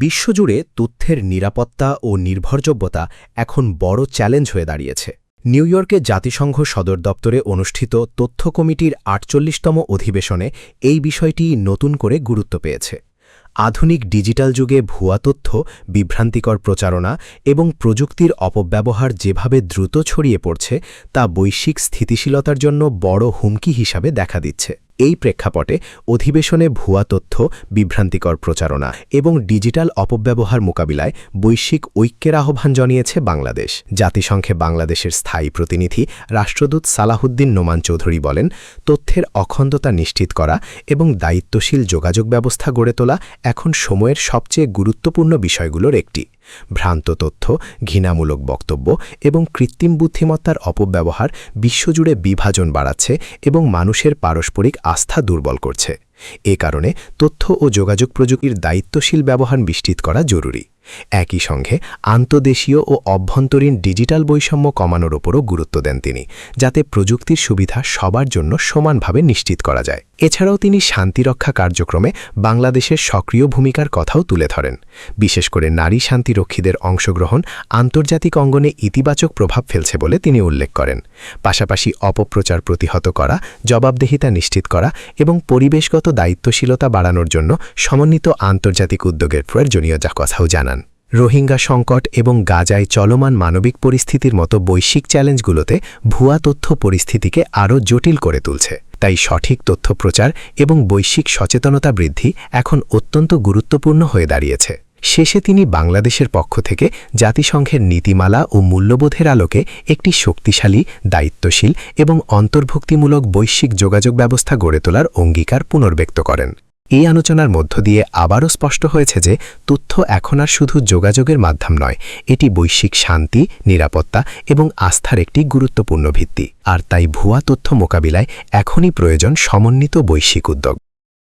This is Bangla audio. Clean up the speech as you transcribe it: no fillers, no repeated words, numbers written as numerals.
বিশ্বজুড়ে তথ্যের নিরাপত্তা ও নির্ভরযোগ্যতা এখন বড় চ্যালেঞ্জ হয়ে দাঁড়িয়েছে। নিউ ইয়র্কে জাতিসংঘ সদর দপ্তরে অনুষ্ঠিত তথ্য কমিটির ৪৮তম অধিবেশনে এই বিষয়টি নতুন করে গুরুত্ব পেয়েছে। আধুনিক ডিজিটাল যুগে ভুয়া তথ্য, বিভ্রান্তিকর প্রচারণা এবং প্রযুক্তির অপব্যবহার যেভাবে দ্রুত ছড়িয়ে পড়ছে, তা বৈশ্বিক স্থিতিশীলতার জন্য বড় হুমকি হিসাবে দেখা দিচ্ছে। এই প্রেক্ষাপটে অধিবেশনে ভুয়া তথ্য, বিভ্রান্তিকর প্রচারণা এবং ডিজিটাল অপব্যবহার মোকাবিলায় বৈশ্বিক ঐক্যের আহ্বান জানিয়েছে বাংলাদেশ। জাতিসংঘে বাংলাদেশের স্থায়ী প্রতিনিধি রাষ্ট্রদূত সালাহুদ্দিন নোমান চৌধুরী বলেন, তথ্যের অখণ্ডতা নিশ্চিত করা এবং দায়িত্বশীল যোগাযোগ ব্যবস্থা গড়ে তোলা এখন সময়ের সবচেয়ে গুরুত্বপূর্ণ বিষয়গুলোর একটি। ভ্রান্ত তথ্য, ঘৃণামূলক বক্তব্য এবং কৃত্রিম বুদ্ধিমত্তার অপব্যবহার বিশ্বজুড়ে বিভাজন বাড়াচ্ছে এবং মানুষের পারস্পরিক আস্থা দুর্বল করছে। এ কারণে তথ্য ও যোগাযোগ প্রযুক্তির দায়িত্বশীল ব্যবহার নিশ্চিত করা জরুরি। একই সঙ্গে আন্তদেশীয় ও অভ্যন্তরীণ ডিজিটাল বৈষম্য কমানোর ওপরও গুরুত্ব দেন তিনি, যাতে প্রযুক্তির সুবিধা সবার জন্য সমানভাবে নিশ্চিত করা যায়। এছাড়াও তিনি শান্তিরক্ষা কার্যক্রমে বাংলাদেশের সক্রিয় ভূমিকার কথাও তুলে ধরেন। বিশেষ করে নারী শান্তিরক্ষীদের অংশগ্রহণ আন্তর্জাতিক অঙ্গনে ইতিবাচক প্রভাব ফেলছে বলে তিনি উল্লেখ করেন। পাশাপাশি অপপ্রচার প্রতিহত করা, জবাবদিহিতা নিশ্চিত করা এবং পরিবেশগত দায়িত্বশীলতা বাড়ানোর জন্য সমন্বিত আন্তর্জাতিক উদ্যোগের প্রয়োজনীয় কথাও জানান। রোহিঙ্গা সংকট এবং গাজায় চলমান মানবিক পরিস্থিতির মতো বৈশ্বিক চ্যালেঞ্জগুলোতে ভুয়া তথ্য পরিস্থিতিকে আরও জটিল করে তুলছে। তাই সঠিক তথ্য প্রচার এবং বৈশ্বিক সচেতনতা বৃদ্ধি এখন অত্যন্ত গুরুত্বপূর্ণ হয়ে দাঁড়িয়েছে। শেষে তিনি বাংলাদেশের পক্ষ থেকে জাতিসংঘের নীতিমালা ও মূল্যবোধের আলোকে একটি শক্তিশালী, দায়িত্বশীল এবং অন্তর্ভুক্তিমূলক বৈশ্বিক যোগাযোগ ব্যবস্থা গড়ে তোলার অঙ্গীকার পুনর্ব্যক্ত করেন। এই আলোচনার মধ্য দিয়ে আবারও স্পষ্ট হয়েছে যে তথ্য এখন আর শুধু যোগাযোগের মাধ্যম নয়, এটি বৈশ্বিক শান্তি, নিরাপত্তা এবং আস্থার একটি গুরুত্বপূর্ণ ভিত্তি। আর তাই ভুয়া তথ্য মোকাবিলায় এখনই প্রয়োজন সমন্বিত বৈশ্বিক উদ্যোগ।